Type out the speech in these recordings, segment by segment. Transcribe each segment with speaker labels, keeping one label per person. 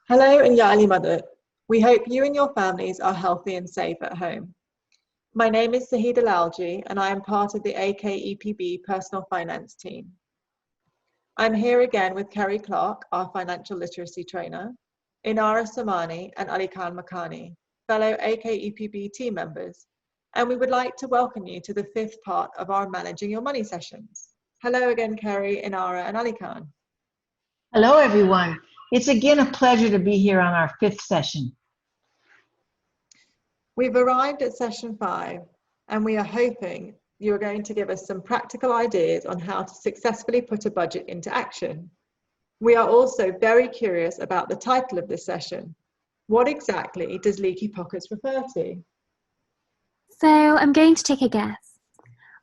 Speaker 1: Hello and Yali Mother. We hope you and your families are healthy and safe at home. My name is Sahida Lalji and I am part of the AKEPB Personal Finance team. I'm here again with Kerry Clark, our financial literacy trainer, Inara Samani and Ali Khan Makani, fellow AKEPB team members, and we would like to welcome you to the fifth part of our Managing Your Money sessions. Hello again, Kerry, Inara and Ali Khan.
Speaker 2: Hello, everyone. It's again a pleasure to be here on our fifth session.
Speaker 1: We've arrived at session 5, and we are hoping you're going to give us some practical ideas on how to successfully put a budget into action. We are also very curious about the title of this session. What exactly does leaky pockets refer to?
Speaker 3: So I'm going to take a guess.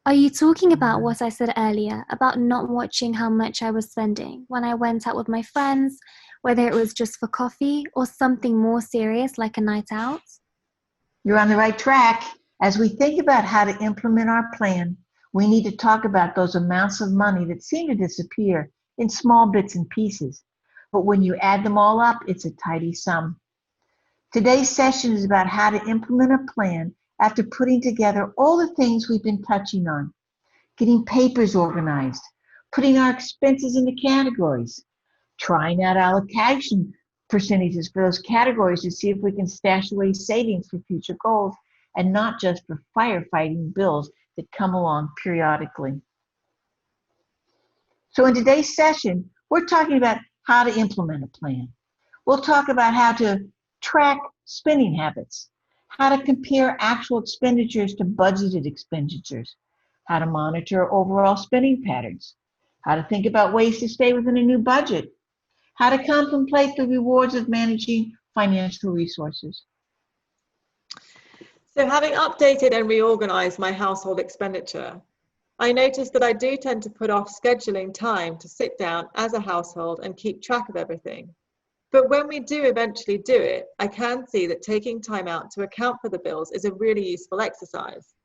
Speaker 3: Are you talking about what I said earlier about not watching how much I was spending when I went out with my friends, whether it was just for coffee or something more serious like a night out?
Speaker 2: You're on the right track. As we think about how to implement our plan, we need to talk about those amounts of money that seem to disappear in small bits and pieces. But when you add them all up, it's a tidy sum. Today's session is about how to implement a plan after putting together all the things we've been touching on. Getting papers organized, putting our expenses into categories, trying out allocation percentages for those categories to see if we can stash away savings for future goals and not just for firefighting bills that come along periodically. So in today's session, we're talking about how to implement a plan. We'll talk about how to track spending habits, how to compare actual expenditures to budgeted expenditures, how to monitor overall spending patterns, how to think about ways to stay within a new budget, how to contemplate the rewards of managing financial resources.
Speaker 1: So having updated and reorganized my household expenditure, I noticed that I do tend to put off scheduling time to sit down as a household and keep track of everything. But when we do eventually do it, I can see that taking time out to account for the bills is a really useful exercise.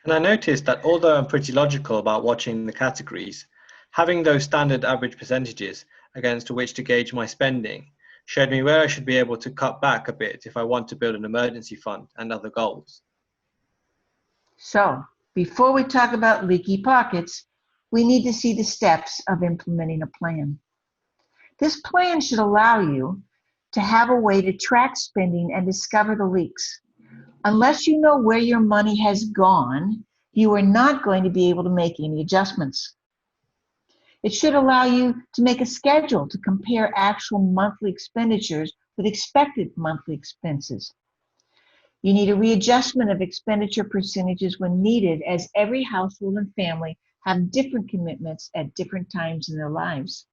Speaker 4: And I noticed that although I'm pretty logical about watching the categories, having those standard average percentages against which to gauge my spending showed me where I should be able to cut back a bit if I want to build an emergency fund and other goals.
Speaker 2: So, before we talk about leaky pockets, we need to see the steps of implementing a plan. This plan should allow you to have a way to track spending and discover the leaks. Unless you know where your money has gone, you are not going to be able to make any adjustments. It should allow you to make a schedule to compare actual monthly expenditures with expected monthly expenses. You need a readjustment of expenditure percentages when needed, as every household and family have different commitments at different times in their lives.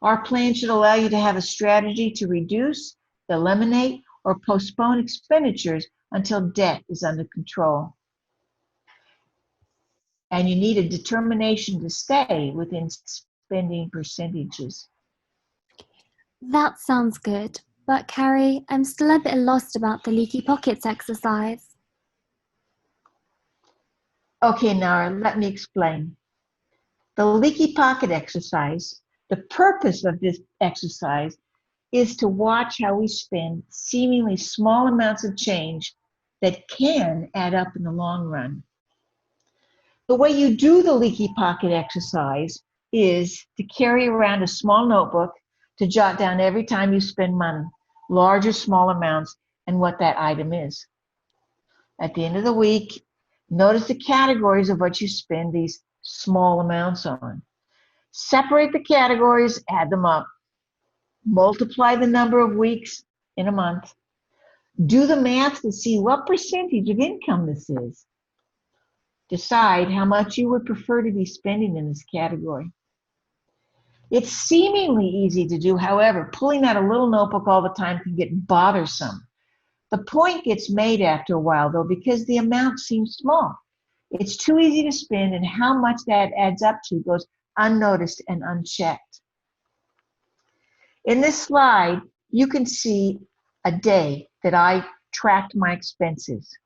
Speaker 2: Our plan should allow you to have a strategy to reduce, eliminate, or postpone expenditures until debt is under control. And you need a determination to stay within spending percentages.
Speaker 3: That sounds good, but Carrie, I'm still a bit lost about the leaky pockets exercise.
Speaker 2: Okay, Nara, let me explain. The leaky pocket exercise, the purpose of this exercise is to watch how we spend seemingly small amounts of change that can add up in the long run. The way you do the leaky pocket exercise is to carry around a small notebook to jot down every time you spend money, large or small amounts, and what that item is. At the end of the week, notice the categories of what you spend these small amounts on. Separate the categories, add them up. Multiply the number of weeks in a month. Do the math to see what percentage of income this is. Decide how much you would prefer to be spending in this category. It's seemingly easy to do, however, pulling out a little notebook all the time can get bothersome. The point gets made after a while, though, because the amount seems small. It's too easy to spend, and how much that adds up to goes unnoticed and unchecked. In this slide, you can see a day that I tracked my expenses.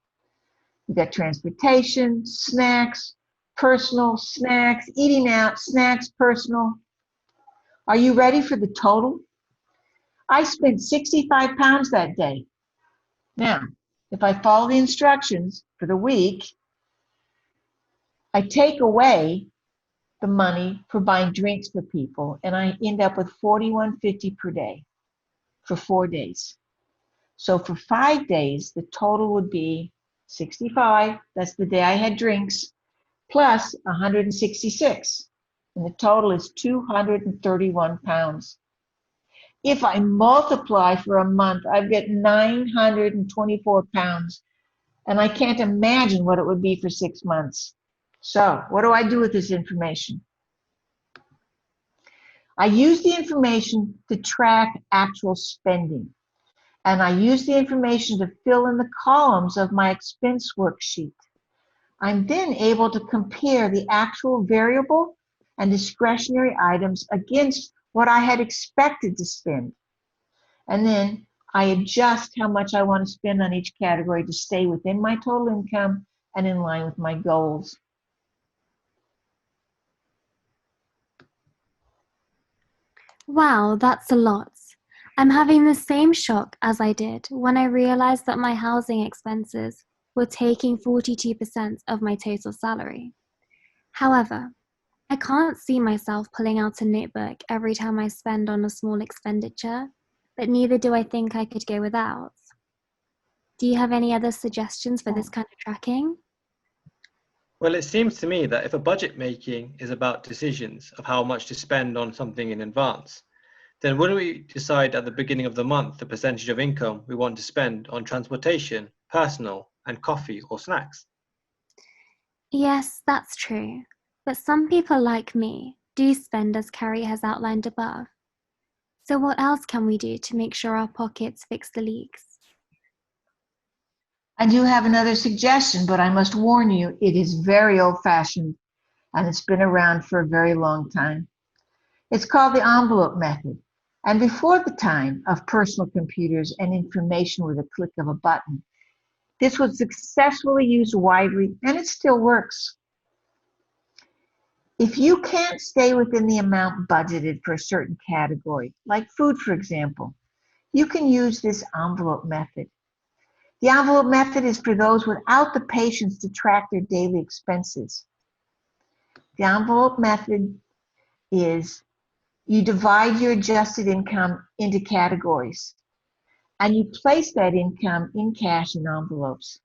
Speaker 2: You've got transportation, snacks, personal, snacks, eating out, snacks, personal. Are you ready for the total? I spent 65 pounds that day. Now, if I follow the instructions for the week, I take away the money for buying drinks for people, and I end up with $41.50 per day for 4 days. So for 5 days, the total would be 65. That's the day I had drinks, plus 166. And the total is 231 pounds. If I multiply for a month, I get 924 pounds. And I can't imagine what it would be for 6 months. So what do I do with this information? I use the information to track actual spending. And I use the information to fill in the columns of my expense worksheet. I'm then able to compare the actual variable and discretionary items against what I had expected to spend. And then I adjust how much I want to spend on each category to stay within my total income and in line with my goals.
Speaker 3: Wow, that's a lot. I'm having the same shock as I did when I realized that my housing expenses were taking 42% of my total salary. However, I can't see myself pulling out a notebook every time I spend on a small expenditure, but neither do I think I could go without. Do you have any other suggestions for this kind of tracking?
Speaker 4: Well, it seems to me that if a budget making is about decisions of how much to spend on something in advance, then wouldn't we decide at the beginning of the month the percentage of income we want to spend on transportation, personal, and coffee or snacks?
Speaker 3: Yes, that's true. But some people like me do spend as Carrie has outlined above. So what else can we do to make sure our pockets fix the leaks?
Speaker 2: I do have another suggestion, but I must warn you, it is very old-fashioned and it's been around for a very long time. It's called the envelope method. And before the time of personal computers and information with a click of a button, this was successfully used widely and it still works. If you can't stay within the amount budgeted for a certain category, like food, for example, you can use this envelope method. The envelope method is for those without the patience to track their daily expenses. The envelope method is you divide your adjusted income into categories and you place that income in cash in envelopes.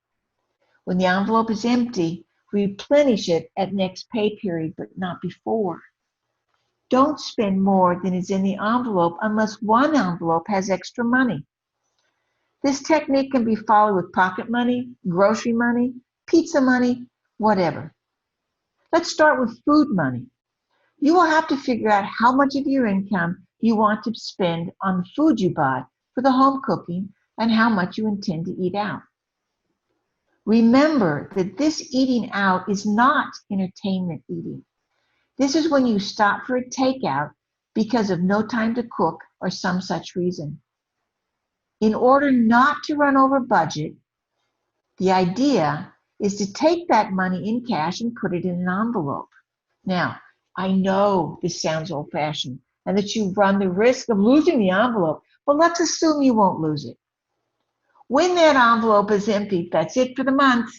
Speaker 2: When the envelope is empty, replenish it at next pay period, but not before. Don't spend more than is in the envelope unless one envelope has extra money. This technique can be followed with pocket money, grocery money, pizza money, whatever. Let's start with food money. You will have to figure out how much of your income you want to spend on the food you buy for the home cooking and how much you intend to eat out. Remember that this eating out is not entertainment eating. This is when you stop for a takeout because of no time to cook or some such reason. In order not to run over budget, the idea is to take that money in cash and put it in an envelope. Now, I know this sounds old-fashioned and that you run the risk of losing the envelope, but let's assume you won't lose it. When that envelope is empty, that's it for the month.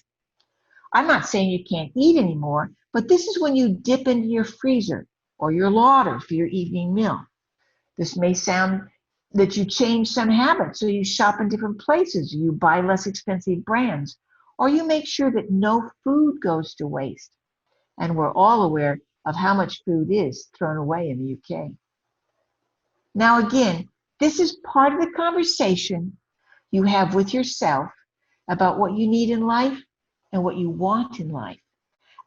Speaker 2: I'm not saying you can't eat anymore, but this is when you dip into your freezer or your larder for your evening meal. This may sound that you change some habits, so you shop in different places, you buy less expensive brands, or you make sure that no food goes to waste. And we're all aware of how much food is thrown away in the UK. Now again, this is part of the conversation you have with yourself about what you need in life and what you want in life.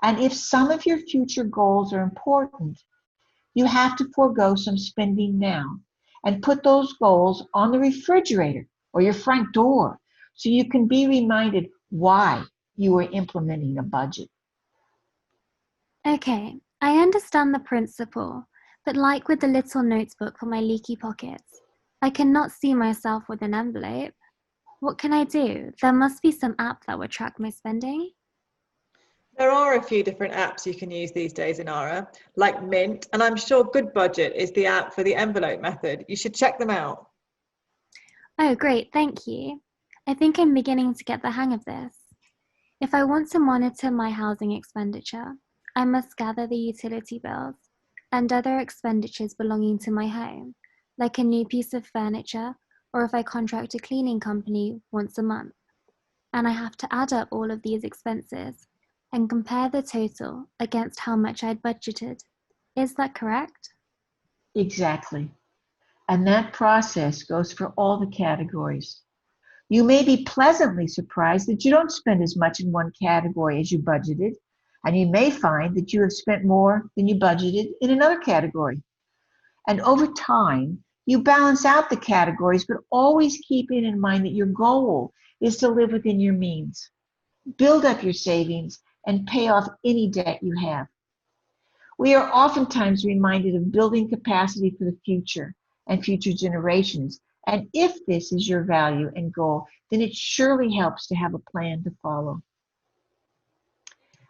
Speaker 2: And if some of your future goals are important, you have to forego some spending now and put those goals on the refrigerator or your front door so you can be reminded why you are implementing a budget.
Speaker 3: Okay, I understand the principle, but like with the little notebook for my leaky pockets, I cannot see myself with an envelope. What can I do? There must be some app that would track my spending.
Speaker 1: There are a few different apps you can use these days in Ara, like Mint, and I'm sure Good Budget is the app for the envelope method. You should check them out.
Speaker 3: Oh, great, thank you. I think I'm beginning to get the hang of this. If I want to monitor my housing expenditure, I must gather the utility bills and other expenditures belonging to my home, like a new piece of furniture, or if I contract a cleaning company once a month. And I have to add up all of these expenses and compare the total against how much I'd budgeted. Is that correct?
Speaker 2: Exactly. And that process goes for all the categories. You may be pleasantly surprised that you don't spend as much in one category as you budgeted, and you may find that you have spent more than you budgeted in another category. And over time, you balance out the categories, but always keeping in mind that your goal is to live within your means. Build up your savings and pay off any debt you have. We are oftentimes reminded of building capacity for the future and future generations. And if this is your value and goal, then it surely helps to have a plan to follow.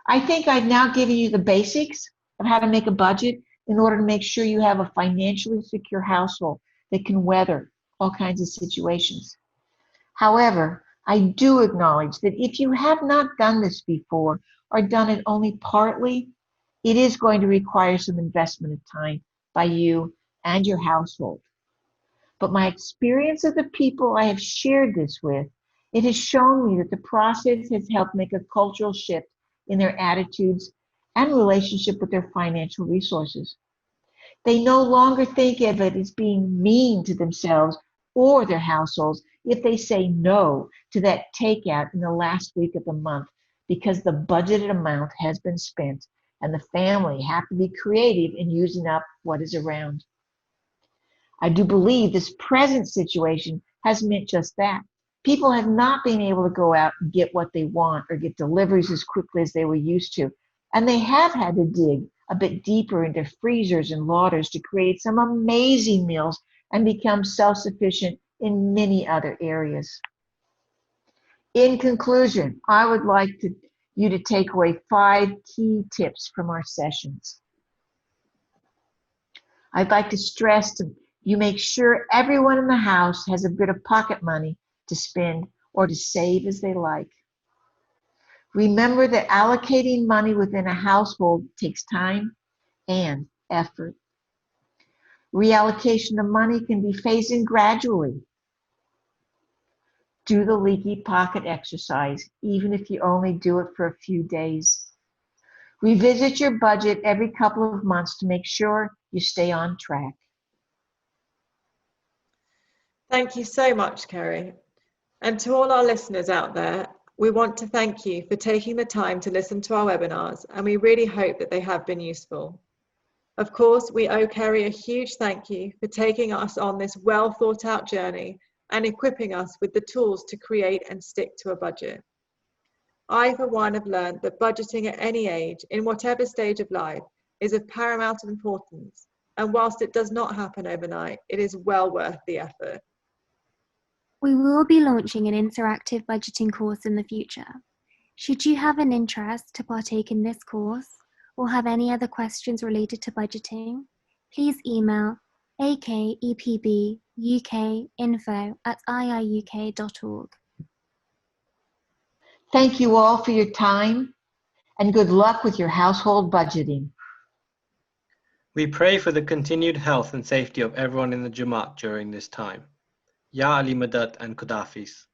Speaker 2: I think I've now given you the basics of how to make a budget in order to make sure you have a financially secure household that can weather all kinds of situations. However, I do acknowledge that if you have not done this before or done it only partly, it is going to require some investment of time by you and your household. But my experience of the people I have shared this with, it has shown me that the process has helped make a cultural shift in their attitudes and relationship with their financial resources. They no longer think of it as being mean to themselves or their households if they say no to that takeout in the last week of the month because the budgeted amount has been spent and the family have to be creative in using up what is around. I do believe this present situation has meant just that. People have not been able to go out and get what they want or get deliveries as quickly as they were used to. And they have had to dig a bit deeper into freezers and larders to create some amazing meals and become self-sufficient in many other areas. In conclusion, I would like you to take away 5 key tips from our sessions. I'd like to stress that you make sure everyone in the house has a bit of pocket money to spend or to save as they like. Remember that allocating money within a household takes time and effort. Reallocation of money can be phased in gradually. Do the leaky pocket exercise, even if you only do it for a few days. Revisit your budget every couple of months to make sure you stay on track.
Speaker 1: Thank you so much, Kerry. And to all our listeners out there, we want to thank you for taking the time to listen to our webinars, and we really hope that they have been useful. Of course, we owe Kerry a huge thank you for taking us on this well thought out journey and equipping us with the tools to create and stick to a budget. I, for one, have learned that budgeting at any age, in whatever stage of life, is of paramount importance. And whilst it does not happen overnight, it is well worth the effort.
Speaker 3: We will be launching an interactive budgeting course in the future. Should you have an interest to partake in this course or have any other questions related to budgeting, please email akepbuk.info@iiuk.org.
Speaker 2: Thank you all for your time and good luck with your household budgeting.
Speaker 4: We pray for the continued health and safety of everyone in the Jamaat during this time. Ya Ali Madat and Qudafis.